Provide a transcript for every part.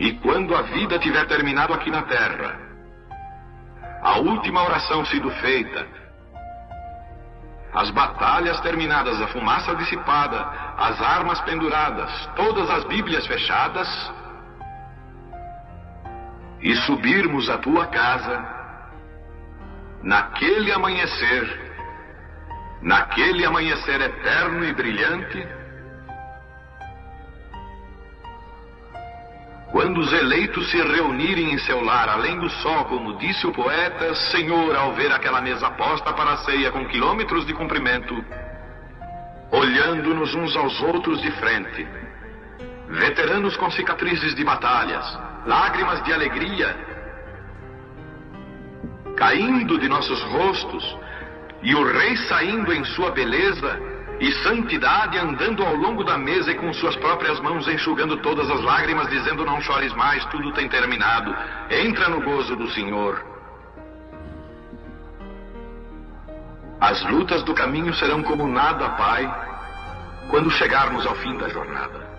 E quando a vida tiver terminado aqui na terra, a última oração sido feita, as batalhas terminadas, a fumaça dissipada, as armas penduradas, todas as Bíblias fechadas, e subirmos à tua casa, naquele amanhecer eterno e brilhante, quando os eleitos se reunirem em seu lar, além do sol, como disse o poeta, Senhor, ao ver aquela mesa posta para a ceia com quilômetros de comprimento, olhando-nos uns aos outros de frente, veteranos com cicatrizes de batalhas, lágrimas de alegria caindo de nossos rostos, e o rei saindo em sua beleza e santidade, andando ao longo da mesa e com suas próprias mãos enxugando todas as lágrimas, dizendo: não chores mais, tudo tem terminado, entra no gozo do Senhor. As lutas do caminho serão como nada, Pai, quando chegarmos ao fim da jornada.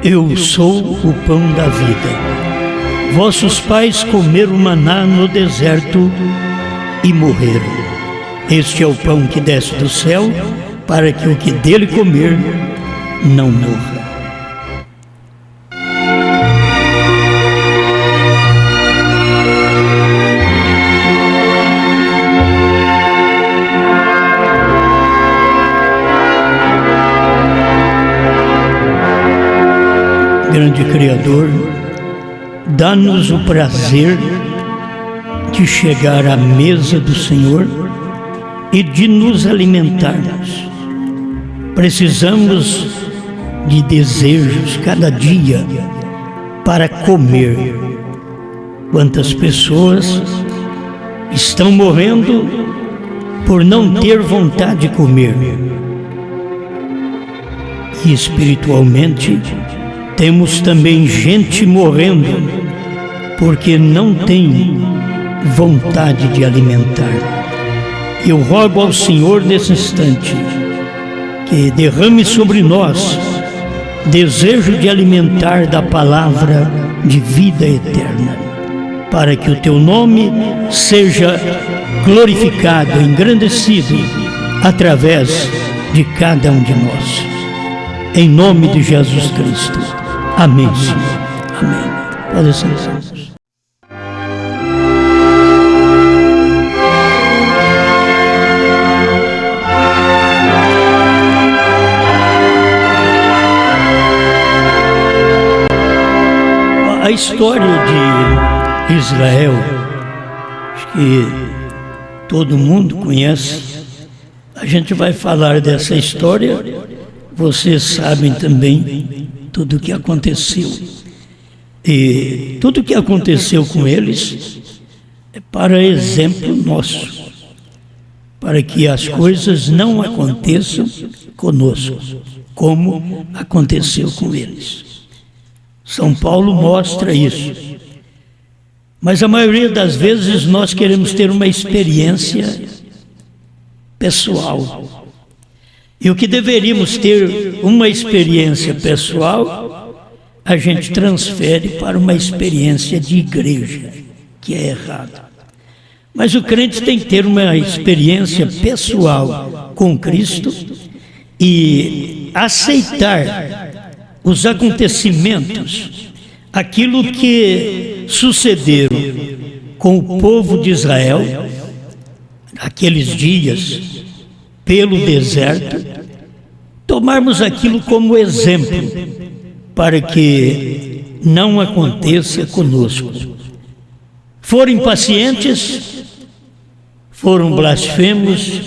Eu sou o pão da vida. Vossos pais comeram maná no deserto e morreram. Este é o pão que desce do céu, para que o que dele comer não morra. Grande Criador, dá-nos o prazer de chegar à mesa do Senhor e de nos alimentarmos. Precisamos de desejos cada dia para comer. Quantas pessoas estão morrendo por não ter vontade de comer? E espiritualmente, temos também gente morrendo porque não tem vontade de alimentar. Eu rogo ao Senhor nesse instante que derrame sobre nós desejo de alimentar da palavra de vida eterna, para que o teu nome seja glorificado, engrandecido através de cada um de nós. Em nome de Jesus Cristo. Amém, Senhor. Amém. Pode ser. A história de Israel, acho que todo mundo conhece. A gente vai falar dessa história, vocês sabem também tudo o que aconteceu. E tudo o que aconteceu com eles é para exemplo nosso, para que as coisas não aconteçam conosco, como aconteceu com eles. São Paulo mostra isso. Mas a maioria das vezes nós queremos ter uma experiência pessoal. E o que deveríamos ter uma experiência pessoal, a gente transfere para uma experiência de igreja, que é errado. Mas o crente tem que ter uma experiência pessoal com Cristo e aceitar os acontecimentos, aquilo que sucederam com o povo de Israel, aqueles dias, pelo deserto, tomarmos aquilo como exemplo, para que não aconteça conosco. Forem pacientes, foram blasfemos,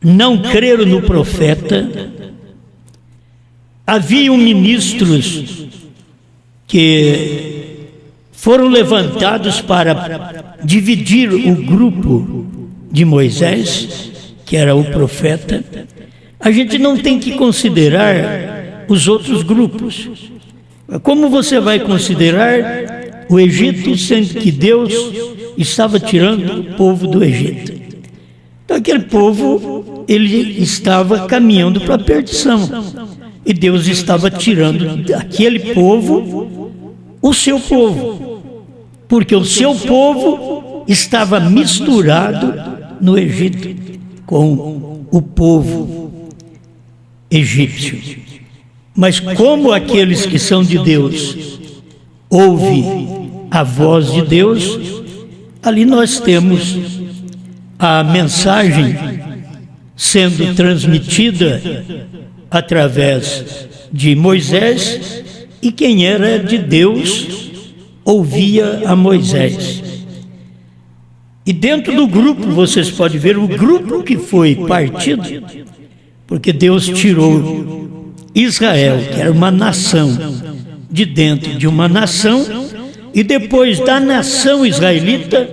não creram no profeta. Haviam ministros que foram levantados para dividir o grupo de Moisés, que era o profeta. A gente não tem que considerar os outros grupos. Como você vai considerar o Egito, sendo que Deus estava tirando o povo do Egito? Então aquele povo, ele estava caminhando para a perdição. E Deus estava tirando daquele povo o seu povo, porque o seu povo estava misturado no Egito com o povo egípcio. Mas como aqueles que são de Deus ouvem a voz de Deus, ali nós temos a mensagem sendo transmitida através de Moisés, e quem era de Deus ouvia a Moisés. E dentro do grupo, vocês podem ver o grupo que foi partido, porque Deus tirou Israel, que era uma nação, de dentro de uma nação, e depois da nação israelita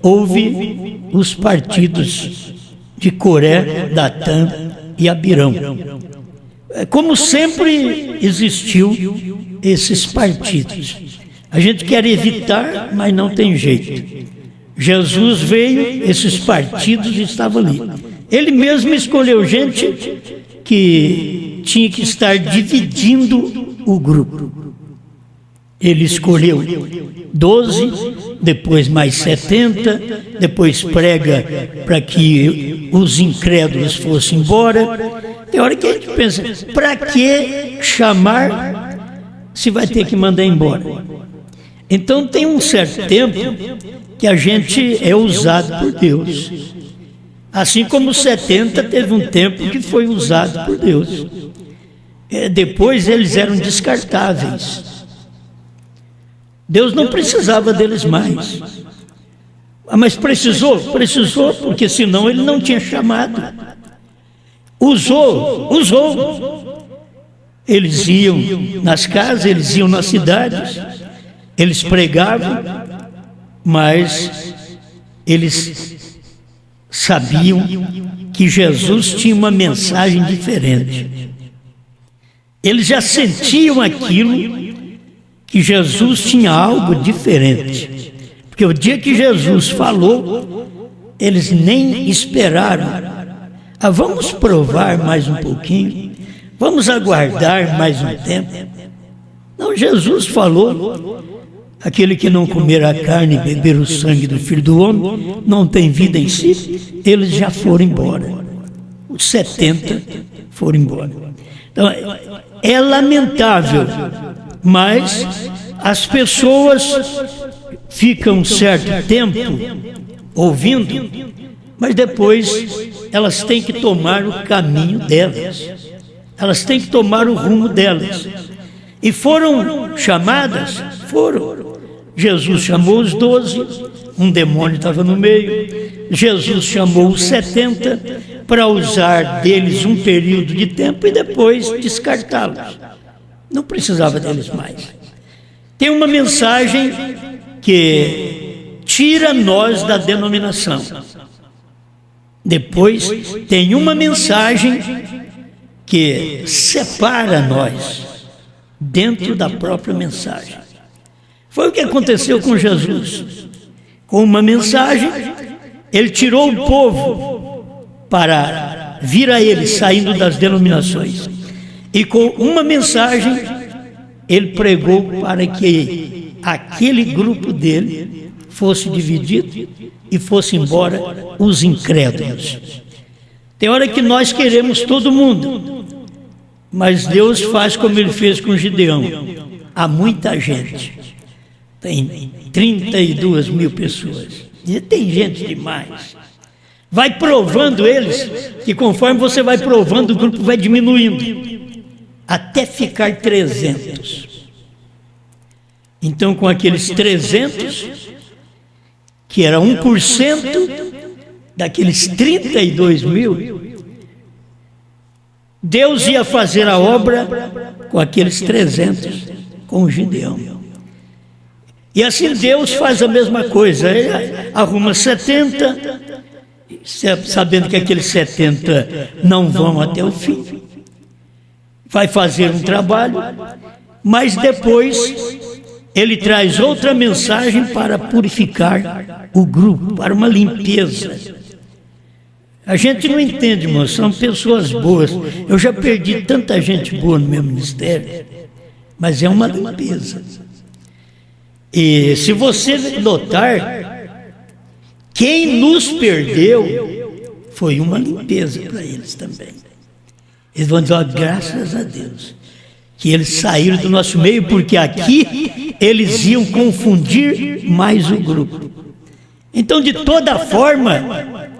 houve os partidos de Coré, Datã e Abirão. Como sempre existiu esses partidos. A gente quer evitar, mas não tem jeito. Jesus veio, esses partidos estavam ali. Ele mesmo escolheu gente que tinha que estar dividindo o grupo. Ele escolheu 12, depois mais 70, depois prega para que os incrédulos fossem embora. Tem hora que a gente pensa, para que chamar se vai ter que mandar embora? Então tem um certo tempo que a gente é usado por Deus. Assim como 70 teve um tempo que foi usado por Deus. Depois eles eram descartáveis. Deus não precisava deles mais. Mas precisou? Precisou, porque senão ele não tinha chamado. Usou. Eles iam nas casas, eles iam nas cidades, eles pregavam, mas eles sabiam que Jesus tinha uma mensagem diferente. Eles já sentiam aquilo, que Jesus tinha algo diferente. Porque o dia que Jesus falou, eles nem esperaram. Vamos provar mais um pouquinho, vamos aguardar mais um tempo. Não, Jesus falou, aquele que não comer a carne e beber o sangue do Filho do Homem, não tem vida em si. Eles já foram embora, os 70 foram embora. Então, é lamentável, mas as pessoas ficam um certo tempo ouvindo, mas depois elas têm que tomar o caminho delas, elas têm que tomar o rumo delas. E foram chamadas? Foram. Jesus chamou os 12, um demônio estava no meio. Jesus chamou os 70 para usar deles um período de tempo e depois descartá-los. Não precisava deles mais. Tem uma mensagem que tira nós da denominação. Depois tem uma mensagem que separa nós dentro da própria mensagem. Foi o que aconteceu com Jesus. Com uma mensagem, ele tirou o povo para vir a ele, saindo das denominações. E com uma mensagem, ele pregou para que aquele grupo dele fosse dividido e fosse embora os incrédulos. Tem hora que nós queremos todo mundo, mas Deus faz como ele fez com Gideão. Há muita gente, tem 32 mil pessoas, e tem gente demais. Vai provando eles, que conforme você vai provando, o grupo vai diminuindo, até ficar 300. Então, com aqueles 300, que era 1% daqueles 32 mil, Deus ia fazer a obra com aqueles 300, com o Gideão. E assim Deus faz a mesma coisa, ele arruma 70, sabendo que aqueles 70 não vão até o fim, vai fazer um trabalho, mas depois ele traz outra mensagem para purificar o grupo, para uma limpeza. A gente não entende, irmão, são pessoas boas. Eu já perdi tanta gente boa no meu ministério, mas é uma limpeza. E se você notar, quem nos perdeu foi uma limpeza para eles também. Eles vão dizer, graças a Deus, que eles saíram do nosso meio, porque aqui eles iam confundir mais o grupo. Então, de toda forma,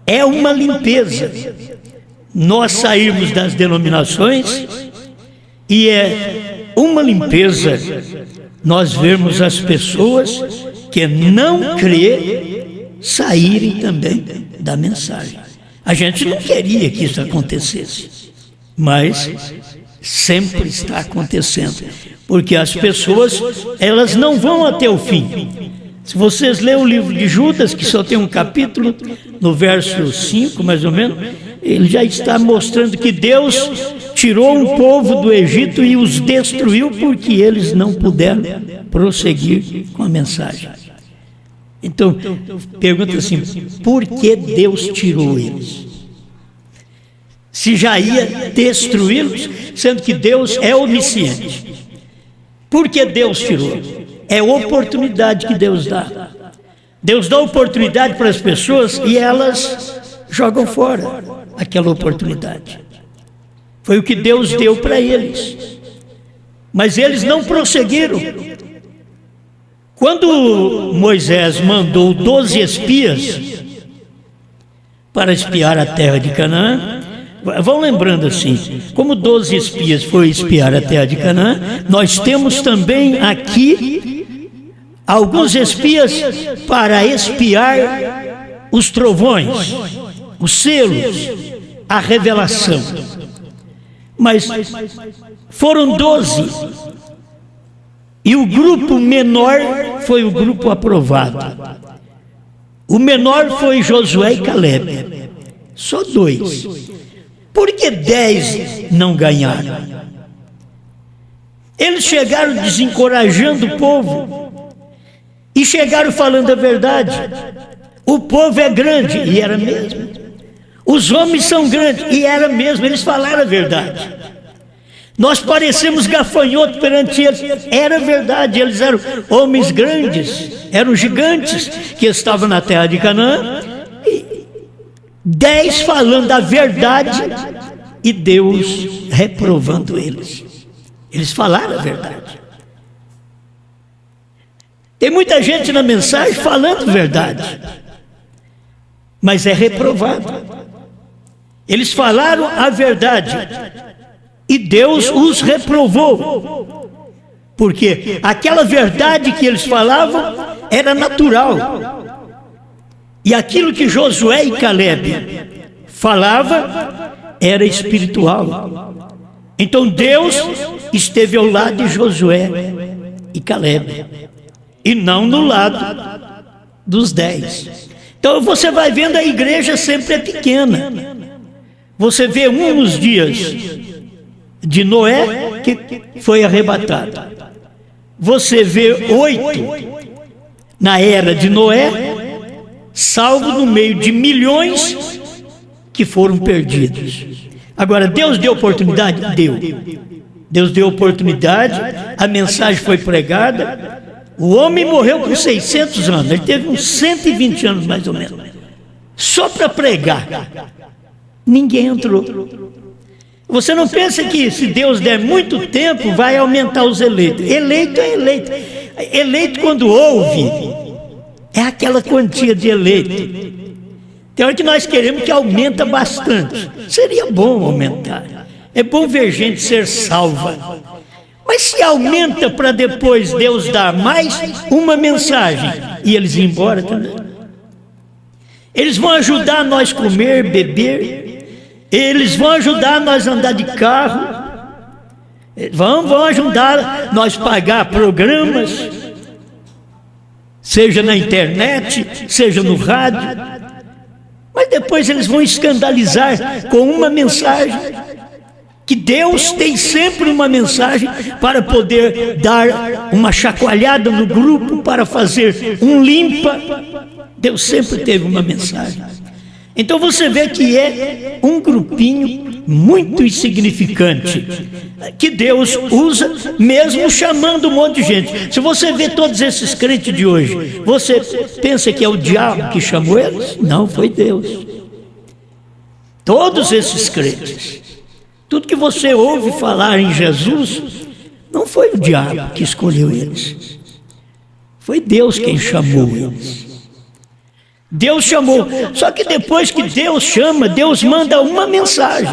é uma limpeza nós sairmos das denominações, e é uma limpeza nós vermos as pessoas que não crê saírem também da mensagem. A gente não queria que isso acontecesse, mas sempre está acontecendo, porque as pessoas, elas não vão até o fim. Se vocês lerem o livro de Judas, que só tem um capítulo, no verso 5 mais ou menos, ele já está mostrando que Deus tirou um povo do Egito e os destruiu porque eles não puderam prosseguir com a mensagem. Então, pergunta assim, por que Deus tirou eles? Se já ia destruí-los, sendo que Deus é onisciente. Por que Deus tirou? É oportunidade que Deus dá. Deus dá oportunidade para as pessoas e elas jogam fora aquela oportunidade. Foi o que Deus deu para eles. Mas eles não prosseguiram. Quando Moisés mandou 12 espias para espiar a terra de Canaã, vão lembrando assim, como 12 espias foi espiar a terra de Canaã, nós temos também aqui alguns espias para espiar os trovões, os selos, a revelação. Mas foram 12, e o grupo menor foi o grupo aprovado. O menor foi Josué e Caleb, só 2. Por que 10 não ganharam? Eles chegaram desencorajando o povo e chegaram falando a verdade. O povo é grande, e era mesmo. Os homens são grandes, e era mesmo, eles falaram a verdade. Nós parecemos gafanhotos perante eles, era verdade, eles eram homens grandes, eram gigantes que estavam na terra de Canaã, e 10 falando a verdade e Deus reprovando eles. Eles falaram a verdade. Tem muita gente na mensagem falando verdade, mas é reprovado. Eles falaram a verdade e Deus os reprovou, porque aquela verdade que eles falavam era natural, e aquilo que Josué e Caleb falavam era espiritual. Então Deus esteve ao lado de Josué e Caleb, e não no lado dos 10. Então você vai vendo, a igreja sempre é pequena. Você vê nos dias de Noé, que foi arrebatado. Você vê 8 na era de Noé, salvo no meio de milhões que foram perdidos. Agora, Deus deu oportunidade? Deu. Deus deu oportunidade, a mensagem foi pregada. O homem morreu com 600 anos, ele teve uns 120 anos mais ou menos, só para pregar. Ninguém entrou. Você não pensa que se Deus der muito tempo vai aumentar os eleitos? Eleito é eleito. Eleito, quando ouve, é aquela quantia de eleito. Tem hora que nós queremos que aumenta bastante. Seria bom aumentar. É bom ver gente ser salva. Mas se aumenta para depois Deus dar mais uma mensagem e eles ir embora também. Eles vão ajudar nós comer, beber, eles vão ajudar nós andar de carro, vão ajudar nós pagar programas, seja na internet, seja no rádio, mas depois eles vão escandalizar com uma mensagem, que Deus tem sempre uma mensagem para poder dar uma chacoalhada no grupo, para fazer um limpa. Deus sempre teve uma mensagem. Então você vê que é um grupinho muito insignificante, que Deus usa, mesmo chamando um monte de gente. Se você vê todos esses crentes de hoje, você pensa que é o diabo que chamou eles? Não, foi Deus. Todos esses crentes, tudo que você ouve falar em Jesus, não foi o diabo que escolheu eles, foi Deus quem chamou eles. Deus chamou, só que depois que Deus chama, Deus manda uma mensagem.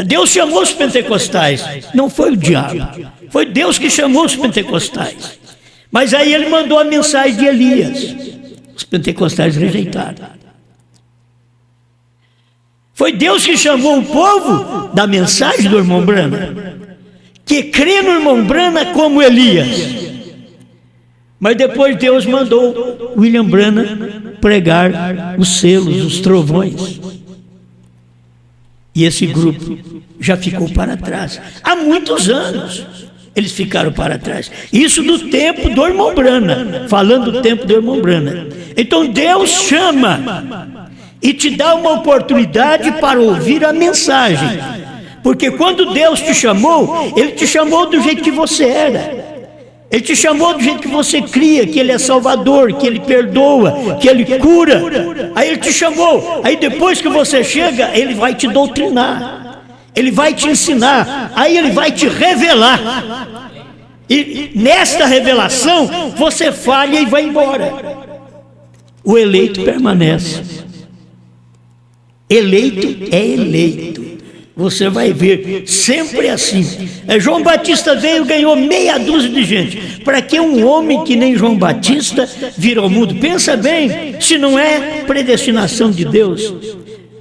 Deus chamou os pentecostais, não foi o diabo, foi Deus que chamou os pentecostais. Mas aí ele mandou a mensagem de Elias, os pentecostais rejeitaram. Foi Deus que chamou o povo da mensagem do irmão Branham, que crê no irmão Branham como Elias. Mas depois Deus mandou William Branham pregar os selos, os trovões. E esse grupo já ficou para trás. Há muitos anos eles ficaram para trás. Isso do tempo do irmão Branham, falando do tempo do irmão Branham. Então Deus chama e te dá uma oportunidade para ouvir a mensagem. Porque quando Deus te chamou, Ele te chamou do jeito que você era. Ele te chamou do jeito que você cria, que Ele é Salvador, que Ele perdoa, que Ele cura. Aí Ele te chamou. Aí depois que você chega, Ele vai te doutrinar, Ele vai te ensinar, aí Ele vai te revelar. E nesta revelação, você falha e vai embora. O eleito permanece. Eleito é eleito. Você vai ver, sempre assim. João Batista veio e ganhou meia dúzia de gente. Para que um homem que nem João Batista vir ao mundo? Pensa bem, se não é predestinação de Deus.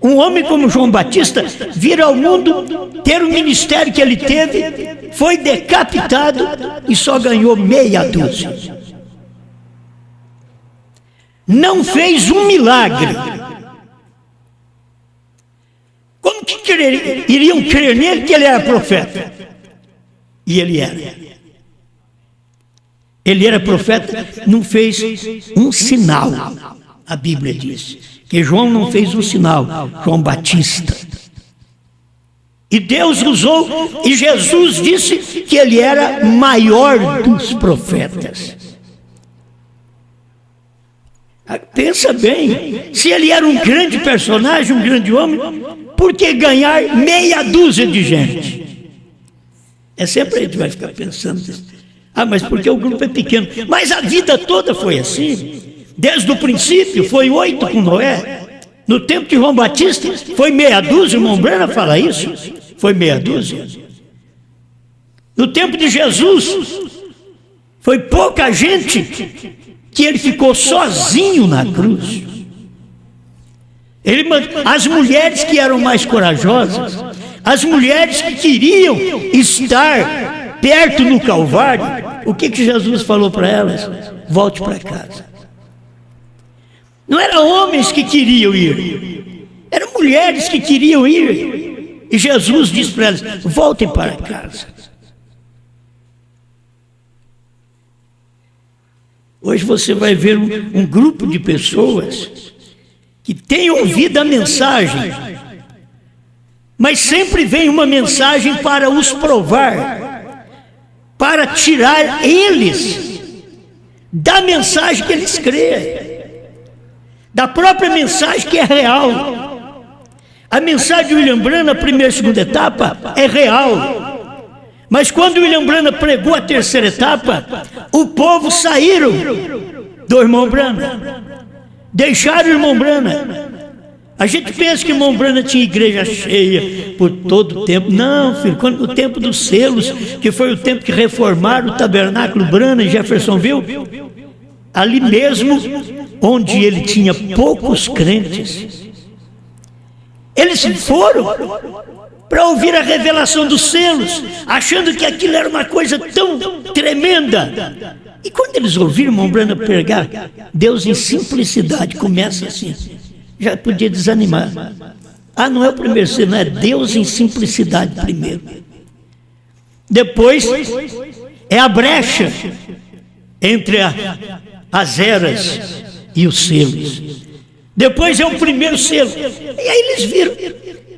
Um homem como João Batista vir ao mundo, ter o ministério que ele teve, foi decapitado e só ganhou meia dúzia. Não fez um milagre. Como que iriam crer nele que ele era profeta? E ele era. Ele era profeta, não fez um sinal. A Bíblia diz que João não fez um sinal, João Batista. E Deus usou, e Jesus disse que ele era maior dos profetas. Pensa bem, se ele era um grande personagem, um grande homem, por que ganhar meia dúzia de gente? É sempre a gente vai ficar pensando, mas porque o grupo é pequeno. Mas a vida toda foi assim. Desde o princípio, foi 8 com Noé. No tempo de João Batista, foi meia dúzia, o irmão Branham fala isso. Foi meia dúzia. No tempo de Jesus, foi pouca gente, que ele ficou sozinho na cruz. As mulheres que eram mais corajosas, as mulheres que queriam estar perto no Calvário, o que Jesus falou para elas? Volte para casa. Não eram homens que queriam ir, eram mulheres que queriam ir. E Jesus disse para elas: voltem para casa. Hoje você vai ver um grupo de pessoas que tem ouvido a mensagem, mas sempre vem uma mensagem para os provar, para tirar eles da mensagem que eles creem, da própria mensagem que é real. A mensagem de William Branham, a primeira e segunda etapa, é real. Mas quando William Branham pregou a terceira etapa, o povo saíram do irmão Branham, deixaram o irmão Branham, A gente pensa que Mombrana tinha igreja cheia por todo o tempo. Não, filho, quando no tempo dos selos, que foi o tempo que reformaram o tabernáculo Brana em Jeffersonville, ali mesmo onde ele tinha poucos crentes, eles foram para ouvir a revelação dos selos, achando que aquilo era uma coisa tão tremenda. E quando eles ouviram Mombrana pregar, Deus em simplicidade começa assim, já podia desanimar. Ah, não é o primeiro selo, não é Deus em simplicidade primeiro. Depois é a brecha entre as eras e os selos. Depois é o primeiro selo. E aí eles viram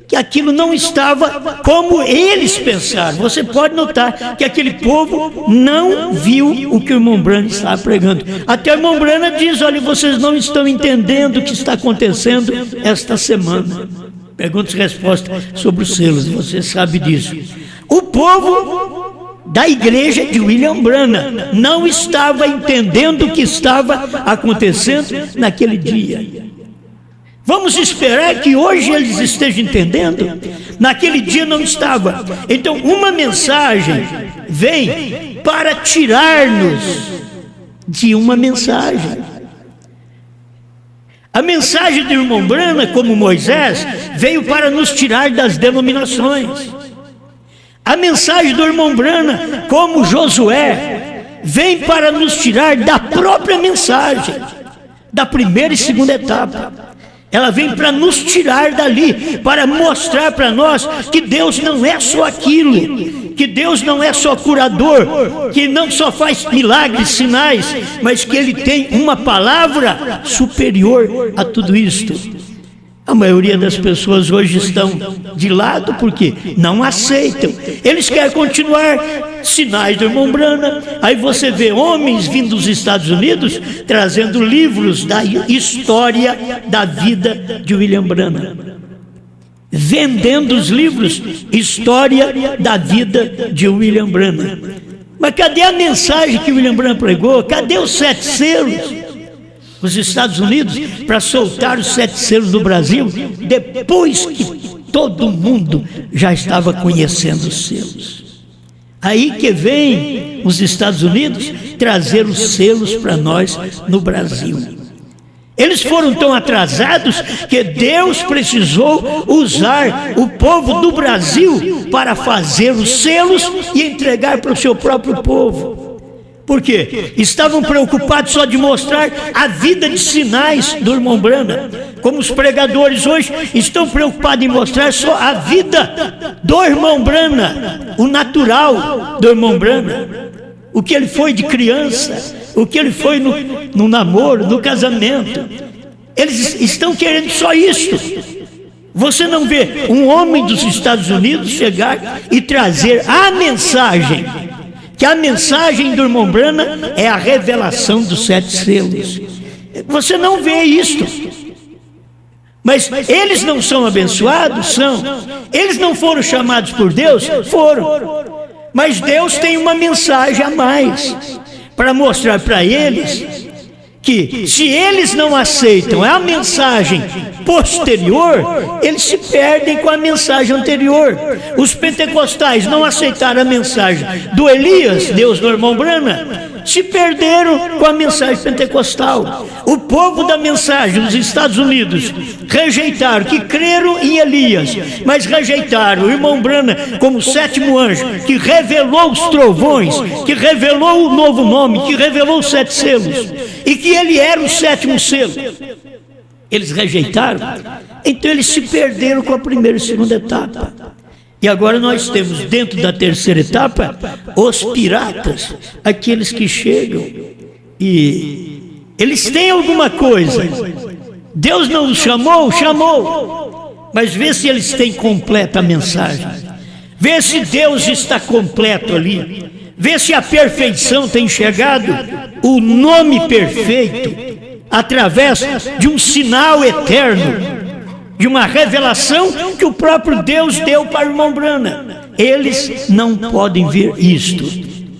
que aquilo não estava como eles pensaram. Você pode notar que aquele povo não viu o que o irmão Brana estava pregando. Até o irmão Brana diz: olha, vocês não estão entendendo o que está acontecendo esta semana. Perguntas e respostas sobre os selos, você sabe disso. O povo da igreja de William Branham não estava entendendo o que estava acontecendo naquele dia. Vamos esperar que hoje eles estejam entendendo? Naquele dia não estava. Então uma mensagem vem para tirar-nos de uma mensagem. A mensagem do irmão Branham, como Moisés, veio para nos tirar das denominações. A mensagem do irmão Branham, como Josué, vem para nos tirar da própria mensagem, da primeira e segunda etapa. Ela vem para nos tirar dali, para mostrar para nós que Deus não é só aquilo, que Deus não é só curador, que não só faz milagres, sinais, mas que Ele tem uma palavra superior a tudo isto. A maioria das pessoas hoje estão de lado porque não aceitam. Eles querem continuar sinais do irmão Branham. Aí você vê homens vindo dos Estados Unidos trazendo livros da história da vida de William Branham, vendendo os livros História da Vida de William Branham. Mas cadê a mensagem que William Branham pregou? Cadê os 7 selos? Os Estados Unidos, para soltar os 7 selos do Brasil, depois que todo mundo já estava conhecendo os selos. Aí que vem os Estados Unidos trazer os selos para nós no Brasil. Eles foram tão atrasados que Deus precisou usar o povo do Brasil para fazer os selos e entregar para o seu próprio povo. Por quê? Estavam preocupados só de mostrar a vida de sinais do irmão Branham. Como os pregadores hoje estão preocupados em mostrar só a vida do irmão Branham, o natural do irmão Branham, o que ele foi de criança, o que ele foi no namoro, no casamento. Eles estão querendo só isso. Você não vê um homem dos Estados Unidos chegar e trazer a mensagem, que a mensagem do irmão Branham é a revelação dos 7 selos. Você não vê isto. Mas eles não são abençoados? São. Eles não foram chamados por Deus? Foram. Mas Deus tem uma mensagem a mais para mostrar para eles que, se eles não aceitam a mensagem posterior, eles se perdem com a mensagem anterior. Os pentecostais não aceitaram a mensagem do Elias, Deus do irmão Branham, se perderam com a mensagem pentecostal. O povo da mensagem dos Estados Unidos rejeitaram, que creram em Elias, mas rejeitaram o irmão Branham como 7º anjo, que revelou os trovões, que revelou o novo nome, que revelou os 7 selos, e que ele era o 7º selo. Eles rejeitaram, então eles se perderam com a primeira e segunda etapa. E agora nós temos dentro da terceira etapa os piratas, aqueles que chegam e eles têm alguma coisa. Deus não os chamou? Chamou. Mas vê se eles têm completa a mensagem. Vê se Deus está completo ali. Vê se a perfeição tem chegado, o nome perfeito, através de um sinal eterno, de uma revelação que o próprio Deus deu para o irmão Branham. Eles não podem ver isto.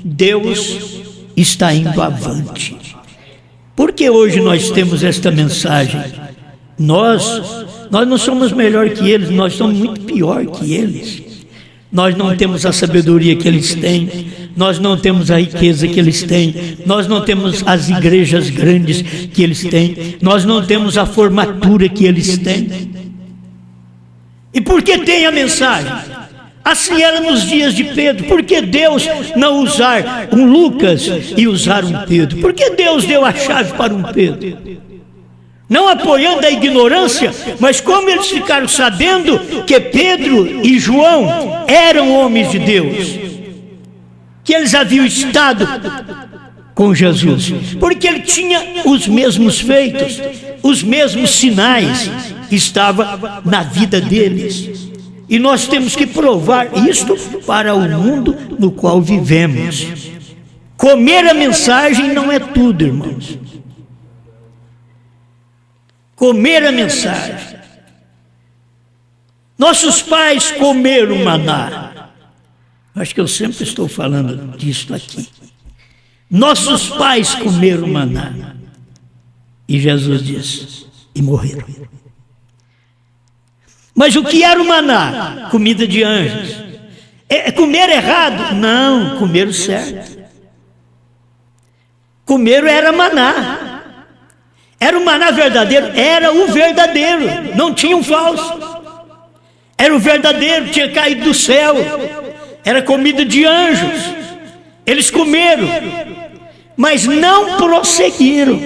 Deus está indo avante. Por que hoje nós temos esta mensagem? Nós Nós não somos melhor que eles, nós somos muito pior que eles. Nós não temos a sabedoria que eles têm, nós não temos a riqueza que eles têm, nós não temos as igrejas grandes que eles têm, nós não temos a formatura que eles têm. E por que tem a mensagem? Assim era nos dias de Pedro. Por que Deus não usar um Lucas e usar um Pedro? Por que Deus deu a chave para um Pedro? Não apoiando a ignorância, mas como eles ficaram sabendo que Pedro e João eram homens de Deus, que eles haviam estado com Jesus, porque ele tinha os mesmos feitos, os mesmos sinais, estava na vida deles. E nós temos que provar isto para o mundo no qual vivemos. Comer a mensagem não é tudo, irmãos. Comer a mensagem. Nossos pais comeram maná. Acho que eu sempre estou falando disso aqui. Nossos pais comeram maná. E Jesus disse, e morreram. Mas o que era o maná? Comida de anjos. Comer errado? Não, comeram certo. Comeram era maná. Era o maná verdadeiro? Era o verdadeiro, não tinha um falso. Era o verdadeiro, tinha caído do céu. Era comida de anjos. Eles comeram, mas não prosseguiram.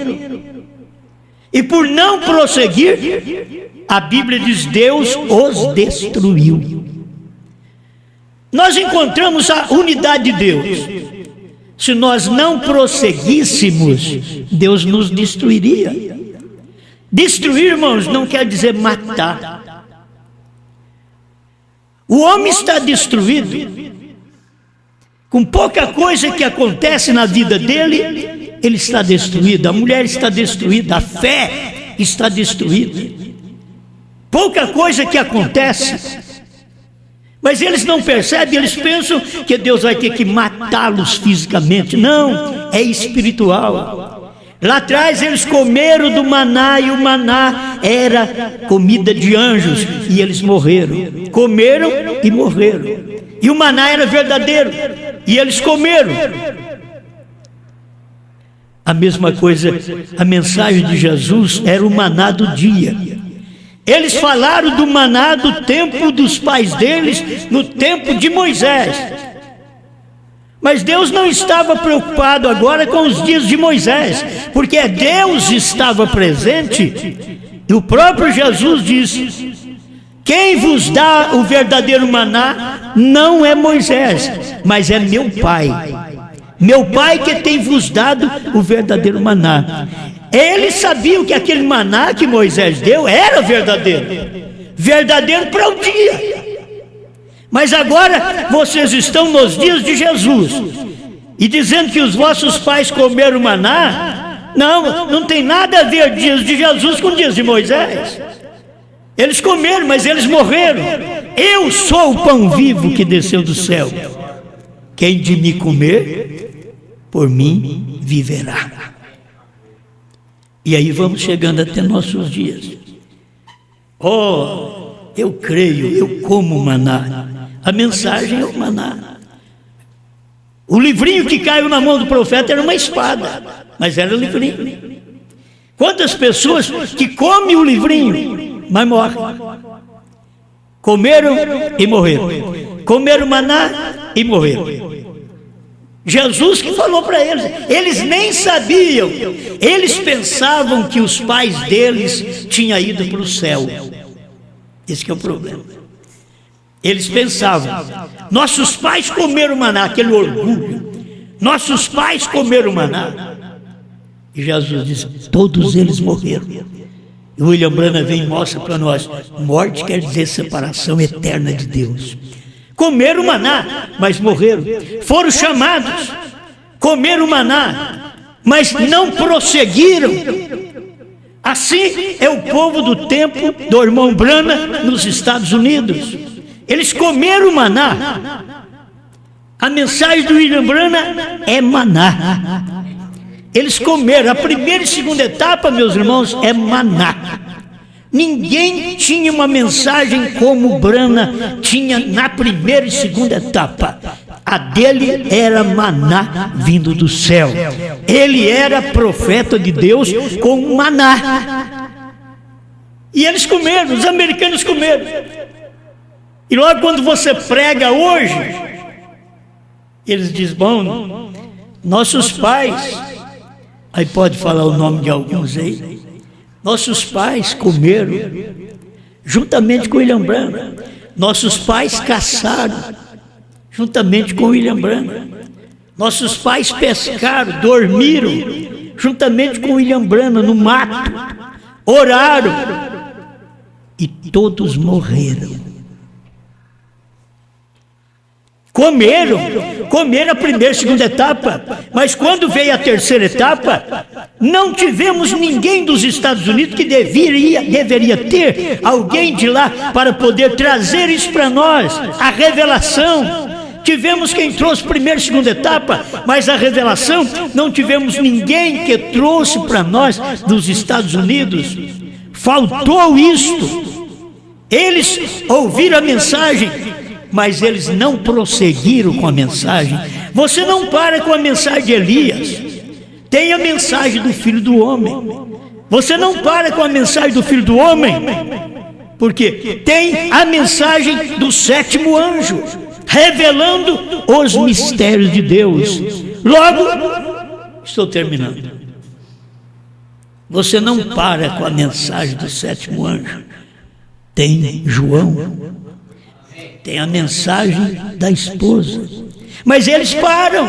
E por não prosseguir, a Bíblia diz, Deus os destruiu. Nós encontramos a unidade de Deus. Se nós não prosseguíssemos, Deus nos destruiria. Destruir, irmãos, não quer dizer matar. O homem está destruído. Com pouca coisa que acontece na vida dele, ele está destruído. A mulher está destruída, a fé está destruída. Pouca coisa que acontece. Mas eles não percebem, eles pensam que Deus vai ter que matá-los fisicamente. Não, é espiritual. Lá atrás eles comeram do maná e o maná era comida de anjos e eles morreram. Comeram e morreram. E o maná era verdadeiro e eles comeram. A mesma coisa, a mensagem de Jesus era o maná do dia. Eles falaram do maná do tempo dos pais deles, no tempo de Moisés. Mas Deus não estava preocupado agora com os dias de Moisés, porque Deus estava presente. E o próprio Jesus disse, quem vos dá o verdadeiro maná não é Moisés, mas é meu Pai. Meu Pai que tem vos dado o verdadeiro maná. Eles sabiam que aquele maná que Moisés deu era verdadeiro. Verdadeiro para o dia. Mas agora vocês estão nos dias de Jesus. E dizendo que os vossos pais comeram maná. Não tem nada a ver dias de Jesus com dias de Moisés. Eles comeram, mas eles morreram. Eu sou o pão vivo que desceu do céu. Quem de mim comer, por mim viverá. E aí vamos chegando até nossos dias. Eu creio, eu como maná. A mensagem é o maná. O livrinho que caiu na mão do profeta era uma espada, mas era livrinho. Quantas pessoas que comem o livrinho, mas morrem. Comeram e morreram. Comeram maná e morreram. Jesus que falou para eles nem sabiam, eles pensavam que os pais deles tinham ido para o céu. Esse que é o problema. Eles pensavam, nossos pais comeram maná, aquele orgulho, nossos pais comeram maná. E Jesus disse, todos eles morreram. E William Branham vem e mostra para nós, morte quer dizer separação eterna de Deus. Comeram maná, mas morreram. Foram chamados, comeram maná, mas não prosseguiram. Assim é o povo do tempo do irmão Branham nos Estados Unidos. Eles comeram maná. A mensagem do William Branham é maná. Eles comeram. A primeira e segunda etapa, meus irmãos, é maná. Ninguém tinha uma mensagem como Brana tinha na primeira e segunda etapa. A dele era maná vindo do céu. Ele era profeta de Deus com maná. E eles comeram, os americanos comeram. E logo quando você prega hoje, eles dizem, bom, nossos pais, aí pode falar o nome de alguns aí, nossos pais comeram, juntamente com William Branham. Nossos pais caçaram, juntamente com William Branham. Nossos pais pescaram, dormiram, juntamente com William Branham no mato. Oraram e todos morreram. Comeram a primeira e segunda etapa, mas quando veio a terceira etapa, não tivemos ninguém dos Estados Unidos que deveria ter alguém de lá para poder trazer isso para nós, a revelação. Tivemos quem trouxe primeira e segunda etapa, mas a revelação não tivemos ninguém que trouxe para nós dos Estados Unidos. Faltou isto. Eles ouviram a mensagem, mas eles não prosseguiram com a mensagem. Você não para com a mensagem de Elias. Tem a mensagem do Filho do Homem. Você não para com a mensagem do Filho do Homem, porque tem a mensagem do sétimo anjo, revelando os mistérios de Deus. Logo, estou terminando. Você não para com a mensagem do sétimo anjo. Tem João. Tem a mensagem da esposa. Mas eles param.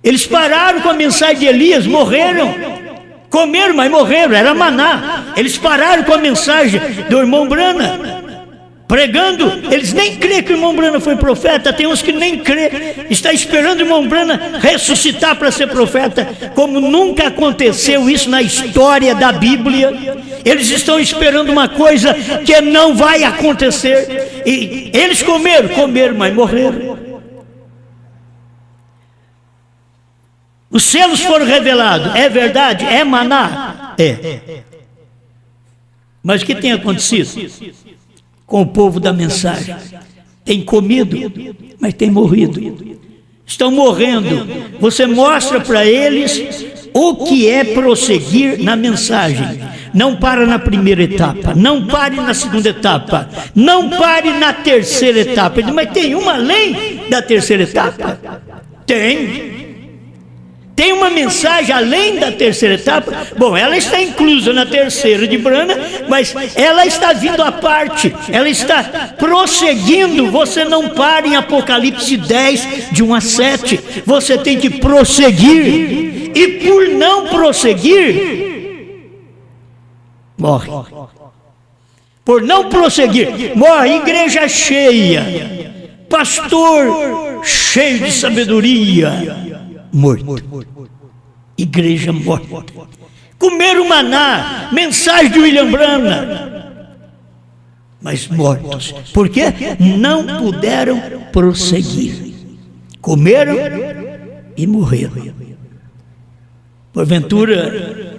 Eles pararam com a mensagem de Elias, morreram. Comeram, mas morreram, era maná. Eles pararam com a mensagem do irmão Branham, pregando. Eles nem creem que o irmão Branham foi profeta. Tem uns que nem creem. Está esperando o irmão Branham ressuscitar para ser profeta, como nunca aconteceu isso na história da Bíblia. Eles estão esperando uma coisa que não vai acontecer. E eles comeram, mas morreram. Os selos foram revelados, é verdade? É maná? É. Mas o que tem acontecido com o povo da mensagem? Tem comido, mas tem morrido. Estão morrendo. Você mostra para eles o que é prosseguir na mensagem. Não para na primeira etapa, não pare na segunda etapa, não pare na terceira etapa. Mas tem uma além da terceira etapa? Tem uma mensagem além da terceira etapa? Bom, ela está inclusa na terceira de Branham, mas ela está vindo à parte, ela está prosseguindo. Você não para em Apocalipse 10, de 1 a 7, você tem que prosseguir, e por não prosseguir, morre. Por não prosseguir, morre. Igreja cheia, pastor cheio de sabedoria, morto. Igreja morta. Comeram maná, mensagem de William Branham, mas mortos. Por quê? Não puderam prosseguir. Comeram e morreram. Porventura,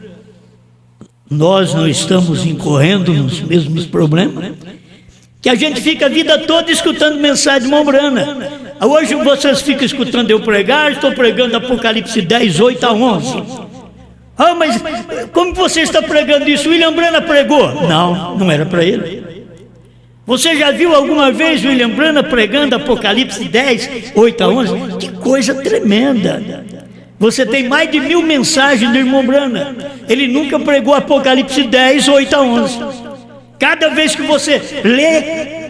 nós não estamos incorrendo nos mesmos problemas? Que a gente fica a vida toda escutando mensagem de irmão Branham. Hoje vocês ficam escutando eu pregar, estou pregando Apocalipse 10, 8 a 11. Ah, mas como você está pregando isso? William Branham pregou? Não era para ele. Você já viu alguma vez William Branham pregando Apocalipse 10, 8 a 11? Que coisa tremenda. Você tem mais de 1000 mensagens do irmão Branham. Ele nunca pregou Apocalipse 10, 8 a 11. Cada vez que você lê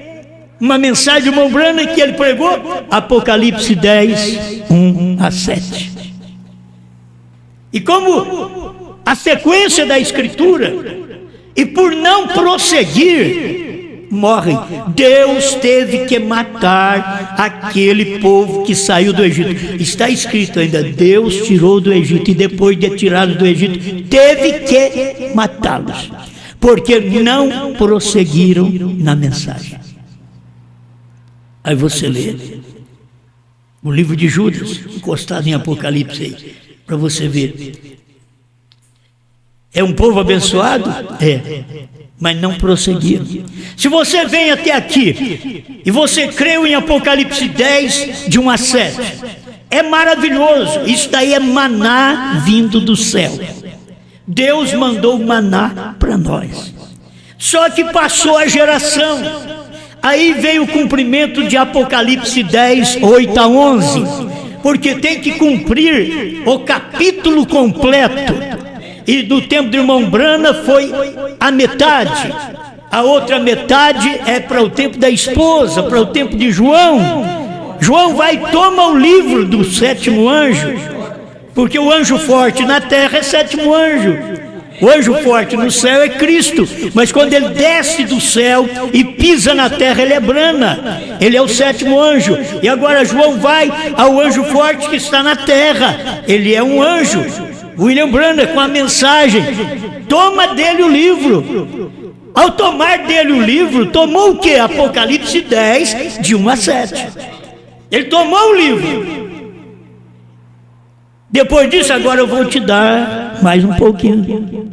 uma mensagem do irmão Branham que ele pregou, Apocalipse 10, 1 a 7. E como a sequência da Escritura, e por não prosseguir, morrem. Deus teve que matar aquele povo que saiu do Egito. Está escrito ainda, Deus tirou do Egito, e depois de tirá-los do Egito, teve que matá-los, porque não prosseguiram na mensagem. Aí você lê o livro de Judas, encostado em Apocalipse aí, para você ver. É um povo abençoado? É. Mas não prosseguiram. Se você vem até aqui e você creu em Apocalipse 10, de 1 a 7, é maravilhoso. Isso daí é maná vindo do céu. Deus mandou maná para nós. Só que passou a geração. Aí veio o cumprimento de Apocalipse 10, 8 a 11. Porque tem que cumprir o capítulo completo. E do tempo do irmão Brana foi a metade. A outra metade é para o tempo da esposa, para o tempo de João. João vai e toma o livro do sétimo anjo, porque o anjo forte na terra é sétimo anjo. O anjo forte no céu é Cristo, mas quando ele desce do céu e pisa na terra, ele é Brana, ele é o sétimo anjo. E agora João vai ao anjo forte que está na terra, ele é um anjo. William Branham com a mensagem, toma dele o livro. Ao tomar dele o livro, tomou o que? Apocalipse 10, de 1 a 7. Ele tomou o livro. Depois disso, agora eu vou te dar mais um pouquinho.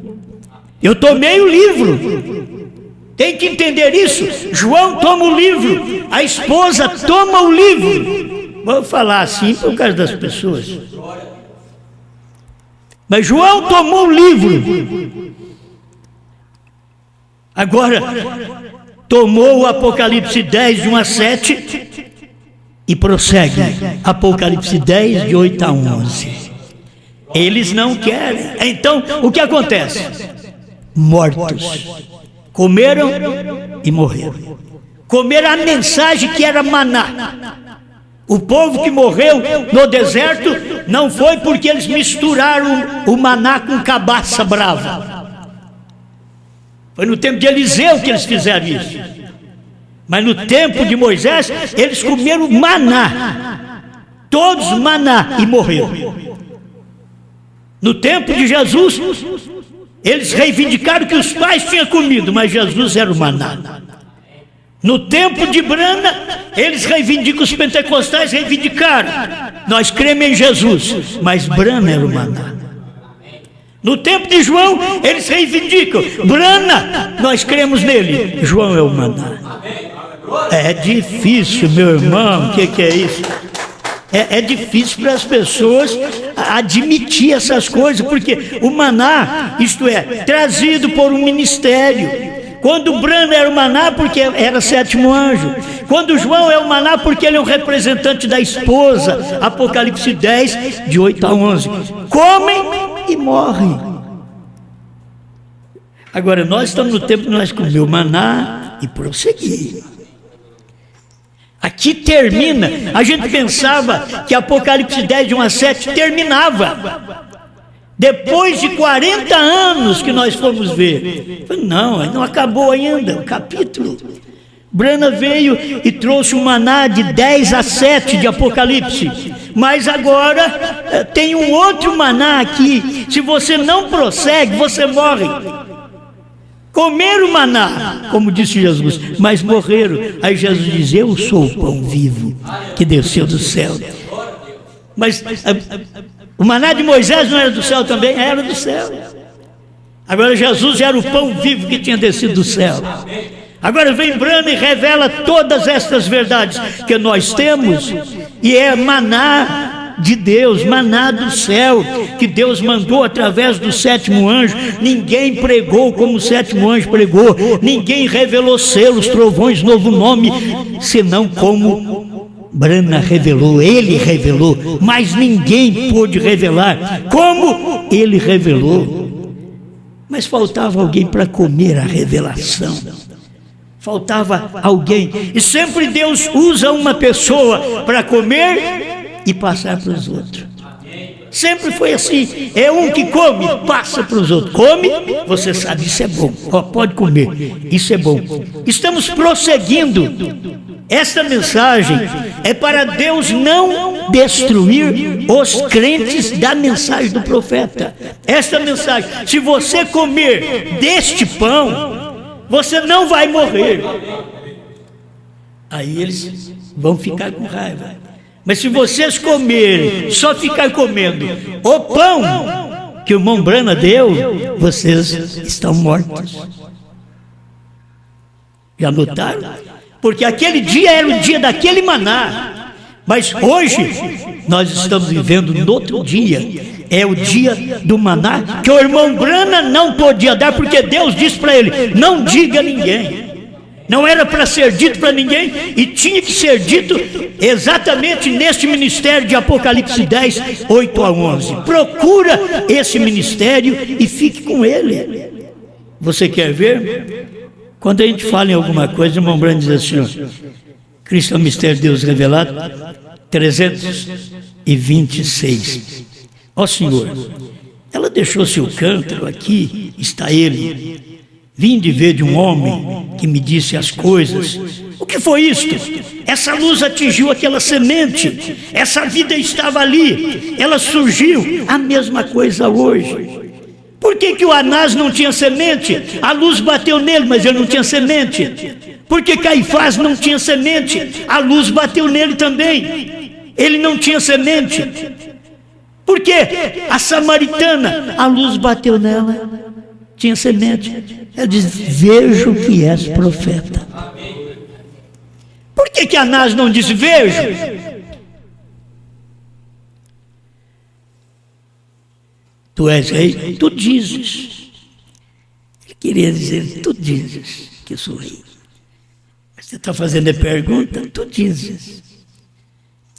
Eu tomei o livro. Tem que entender isso. João toma o livro, a esposa toma o livro. Vou falar assim por causa das pessoas. Mas João tomou o livro. Agora, tomou o Apocalipse 10, de 1 a 7 e prossegue. Apocalipse 10, de 8 a 11. Eles não querem. Então, o que acontece? Mortos. Comeram e morreram. Comeram a mensagem que era maná. O povo que morreu no deserto não foi porque eles misturaram o maná com cabaça brava. Foi no tempo de Eliseu que eles fizeram isso. Mas no tempo de Moisés, eles comeram maná. Todos maná e morreram. No tempo de Jesus, eles reivindicaram que os pais tinham comido, mas Jesus era o maná. No tempo de Brana, eles reivindicam, os pentecostais reivindicaram. Nós cremos em Jesus, mas Brana era o maná. No tempo de João, eles reivindicam. Brana, nós cremos nele. João é o maná. É difícil, meu irmão, o que é isso? É difícil para as pessoas admitir essas coisas, porque o maná, isto é, trazido por um ministério. Quando Brana era o maná, porque era sétimo anjo. Quando João é o maná, porque ele é um representante da esposa. Apocalipse 10, de 8 a 11. Comem e morrem. Agora, nós estamos no tempo que nós comemos maná e prosseguir. Aqui termina. A gente pensava que Apocalipse 10, de 1 a 7 terminava. Depois de 40 anos que nós fomos ver. Não acabou ainda o capítulo. Brana veio e trouxe um maná de 10 a 7 de Apocalipse. Mas agora tem um outro maná aqui. Se você não prossegue, você morre. Comeram o maná, como disse Jesus, mas morreram. Aí Jesus diz, eu sou o pão vivo que desceu do céu. Mas o maná de Moisés não era do céu também? Era do céu. Agora Jesus era o pão vivo que tinha descido do céu. Agora vem Brana e revela todas estas verdades que nós temos. E é maná de Deus, maná do céu, que Deus mandou através do sétimo anjo. Ninguém pregou como o sétimo anjo pregou. Ninguém revelou selos, trovões, novo nome, senão como Brana revelou. Ele revelou, mas ninguém pôde revelar como ele revelou. Mas faltava alguém para comer a revelação. Faltava alguém. E sempre Deus usa uma pessoa para comer e passar para os outros. Sempre foi assim. É um que come, passa para os outros. Come, você sabe, isso é bom. Pode comer, isso é bom. Estamos prosseguindo. Esta mensagem é para Deus não destruir os crentes da mensagem do profeta. Esta mensagem, se você comer deste pão, você não vai morrer. Aí eles vão ficar com raiva. Mas se vocês comerem, só ficar comendo o pão, que o irmão Brana deu, vocês estão mortos. Já notaram? Porque aquele dia era o dia daquele maná, mas hoje nós estamos vivendo no outro dia. É o dia do maná que o irmão Brana não podia dar, porque Deus disse para ele: não diga a ninguém. Não era para ser dito para ninguém, e tinha que ser dito exatamente neste ministério de Apocalipse 10, 8 a 11. Procura esse ministério e fique com ele. Você quer ver? Quando a gente fala em alguma coisa, o irmão Brana diz assim: ó, Cristo é o mistério de Deus revelado, 326. Ó Senhor, ela deixou seu cântaro, aqui está ele. Vim de ver de um homem que me disse as coisas. O que foi isto? Essa luz atingiu aquela semente. Essa vida estava ali. Ela surgiu. A mesma coisa hoje. Por que o Anás não tinha semente? A luz bateu nele, mas ele não tinha semente. Por que Caifás não tinha semente? A luz bateu nele também. Ele não tinha semente. Por que a samaritana? A luz bateu nela. Tinha semente. Ela diz: vejo que és profeta. Por que Anás não disse vejo? Tu és rei? Tu dizes. Ele queria dizer: tu dizes que eu sou rei. Mas você está fazendo a pergunta? Tu dizes.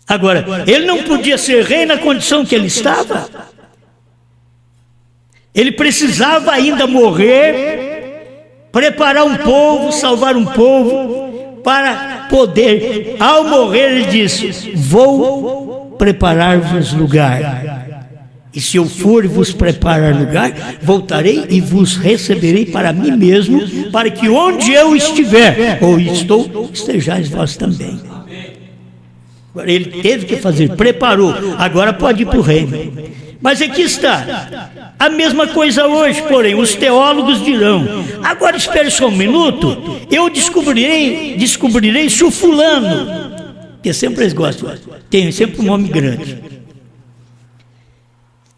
Agora, ele não podia ser rei na condição que ele estava. Ele precisava ainda morrer, preparar um povo, salvar um povo, para poder, ao morrer, ele disse: vou preparar-vos lugar. E se eu for vos preparar lugar, voltarei e vos receberei para mim mesmo, para que onde eu estiver, ou estou, estejais vós também. Agora ele teve que fazer, preparou, agora pode ir para o reino. Mas aqui está, a mesma coisa hoje, porém, os teólogos dirão: agora espere só um minuto, eu descobrirei se o fulano, porque sempre eles gostam, tem sempre um nome grande.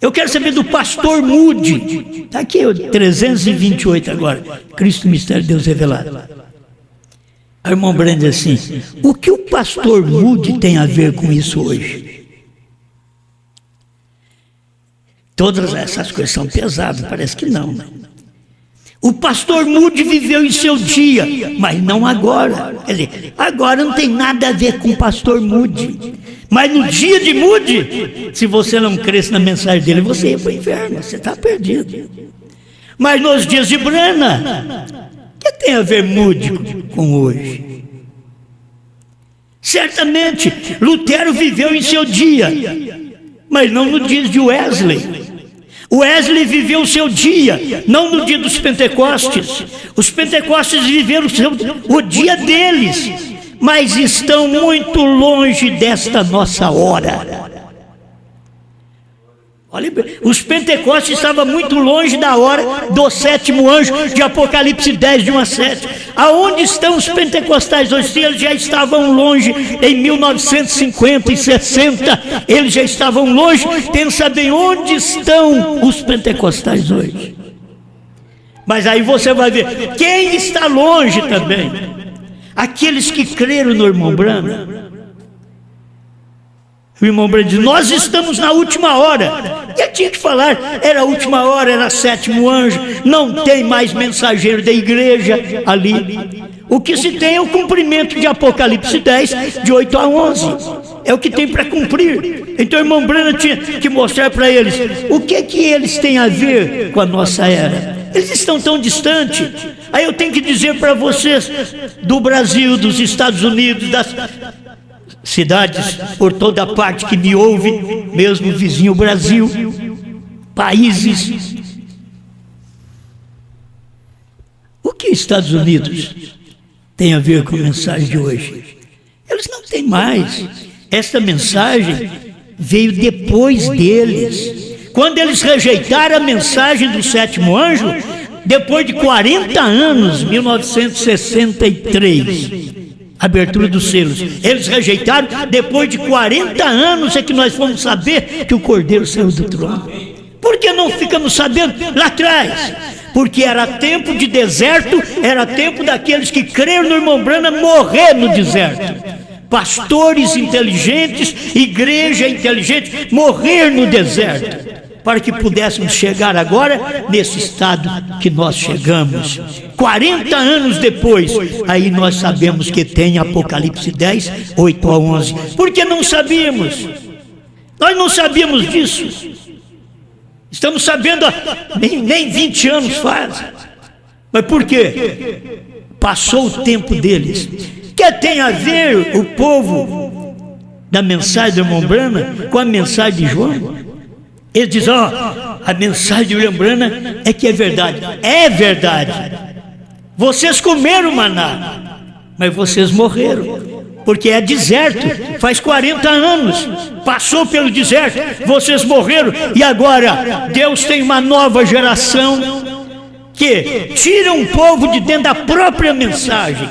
Eu quero saber do pastor Moody, está aqui, 328 agora, Cristo, mistério de Deus revelado. A irmã Brenda diz assim: o que o pastor Moody tem a ver com isso hoje? Todas essas coisas são pesadas, parece que não, né? O pastor Moody viveu em seu dia, mas não agora. Quer dizer, agora não tem nada a ver com o pastor Moody. Mas no dia de Moody, se você não cresce na mensagem dele, você ia para o inferno, você está perdido. Mas nos dias de Brana, o que tem a ver Moody com hoje? Certamente, Lutero viveu em seu dia, mas não no dia de Wesley. Wesley viveu o seu dia, não no dia dos Pentecostes. Os Pentecostes viveram o dia deles, mas estão muito longe desta nossa hora. Olha, os Pentecostes estavam muito longe da hora do sétimo anjo de Apocalipse 10, de 1 a 7. Aonde estão os pentecostais hoje? Eles já estavam longe em 1950 e 60. Eles já estavam longe. Pensa bem, onde estão os pentecostais hoje? Mas aí você vai ver quem está longe também. Aqueles que creram no irmão Brana. O irmão Brana diz: nós estamos na última hora. E eu tinha que falar, era a última hora, era sétimo anjo. Não tem mais mensageiro da igreja ali. O que se tem é o cumprimento de Apocalipse 10, de 8 a 11. É o que tem para cumprir. Então o irmão Brana tinha que mostrar para eles o que eles têm a ver com a nossa era. Eles estão tão distantes. Aí eu tenho que dizer para vocês, do Brasil, dos Estados Unidos, das cidades por toda parte que me ouve, mesmo o vizinho Brasil, países. O que Estados Unidos tem a ver com a mensagem de hoje? Eles não têm mais. Esta mensagem veio depois deles. Quando eles rejeitaram a mensagem do sétimo anjo, depois de 40 anos, 1963, abertura dos selos, eles rejeitaram. Depois de 40 anos é que nós fomos saber que o Cordeiro saiu do trono. Por que não ficamos sabendo lá atrás? Porque era tempo de deserto, era tempo daqueles que creram no irmão Branham morrer no deserto. Pastores inteligentes, igreja inteligente, morrer no deserto, para que pudéssemos chegar agora nesse estado que nós chegamos. 40 anos depois, aí nós sabemos que tem Apocalipse 10, 8 a 11. Por que não sabíamos? Nós não sabíamos disso. Estamos sabendo nem 20 anos faz. Mas por quê? Passou o tempo deles. Que tem a ver o povo da mensagem do irmão Branham com a mensagem de João? Eles dizem, a mensagem do irmão Branham é que é verdade. É verdade. Vocês comeram maná, mas vocês morreram. Porque é deserto, faz 40 anos, passou pelo deserto, vocês morreram. E agora Deus tem uma nova geração que tira um povo de dentro da própria mensagem.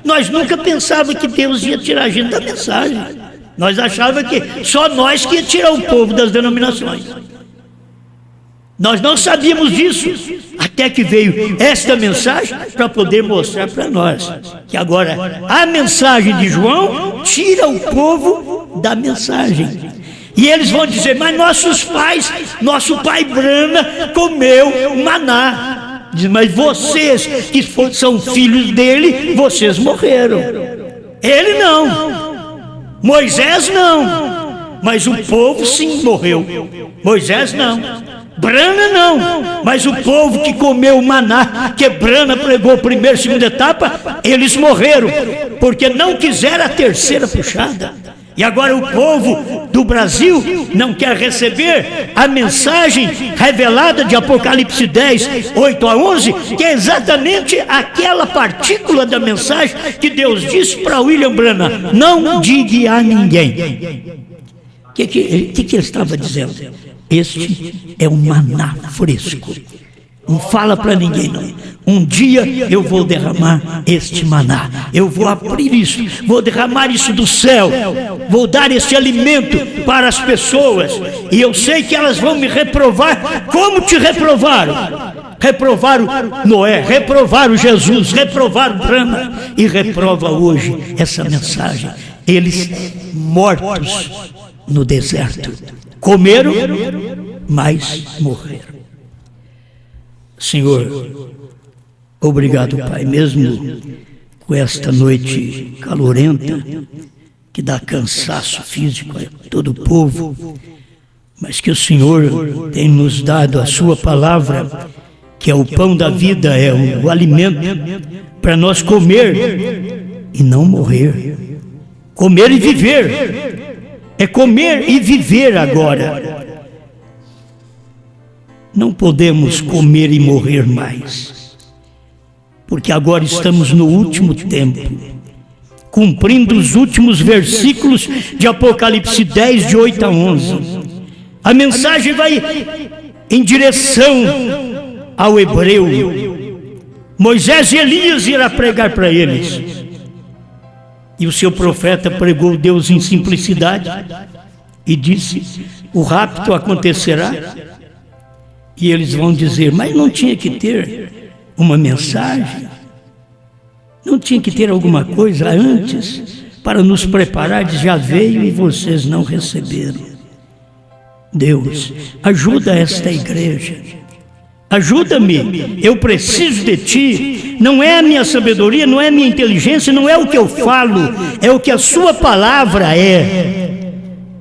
Nós nunca pensávamos que Deus ia tirar a gente da mensagem. Nós achávamos que só nós que ia tirar o povo das denominações. Nós não sabíamos disso, até que veio esta mensagem para poder mostrar para nós que agora a mensagem de João tira o povo da mensagem. E eles vão dizer, mas nosso pai Branham comeu maná. Diz, mas vocês que são filhos dele, vocês morreram. Ele não, Moisés não, mas o povo sim morreu. Moisés não, Branham não, mas o povo que comeu o maná, que Branham pregou a primeira e segunda etapa, eles morreram, porque não quiseram a terceira puxada. E agora o povo do Brasil não quer receber a mensagem revelada de Apocalipse 10, 8 a 11, que é exatamente aquela partícula da mensagem que Deus disse para William Branham: não diga a ninguém. O que ele estava dizendo? Este é um maná fresco. Não fala para ninguém não. Um dia eu vou derramar este maná. Eu vou abrir isso, vou derramar isso do céu. Vou dar este alimento para as pessoas. E eu sei que elas vão me reprovar. Como te reprovaram? Reprovaram Noé, reprovaram Jesus, reprovaram Branham. E reprova hoje essa mensagem. Eles mortos no deserto. Comeram, mas morreram. Senhor, obrigado, Pai, mesmo com esta noite calorenta, que dá cansaço físico a todo o povo, mas que o Senhor tem nos dado a sua palavra, que é o pão da vida, é o alimento para nós comer e não morrer. Comer e viver, é comer e viver agora. Não podemos comer e morrer mais, porque agora estamos no último tempo, cumprindo os últimos versículos de Apocalipse 10, de 8 a 11. A mensagem vai em direção ao hebreu. Moisés e Elias irá pregar para eles, e o seu profeta pregou Deus em simplicidade e disse: o rapto acontecerá. E eles vão dizer: mas não tinha que ter uma mensagem? Não tinha que ter alguma coisa antes para nos preparar? Já veio e vocês não receberam. Deus, ajuda esta igreja. Ajuda-me, eu preciso de Ti. Não é a minha sabedoria, não é a minha inteligência, não é o que eu falo, é o que a Sua palavra é.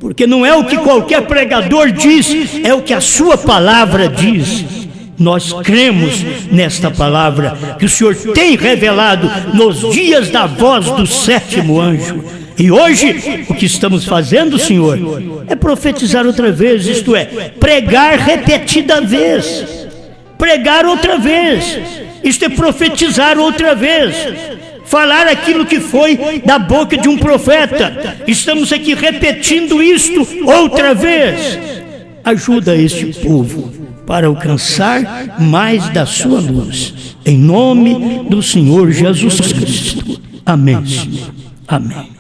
Porque não é o que qualquer pregador diz, é o que a Sua palavra diz. Nós cremos nesta palavra que o Senhor tem revelado nos dias da voz do sétimo anjo. E hoje, o que estamos fazendo, Senhor, é profetizar outra vez, isto é, pregar repetida vez. Pregar outra vez, isto é profetizar outra vez. Falar aquilo que foi da boca de um profeta. Estamos aqui repetindo isto outra vez. Ajuda este povo para alcançar mais da sua luz. Em nome do Senhor Jesus Cristo. Amém, Senhor. Amém.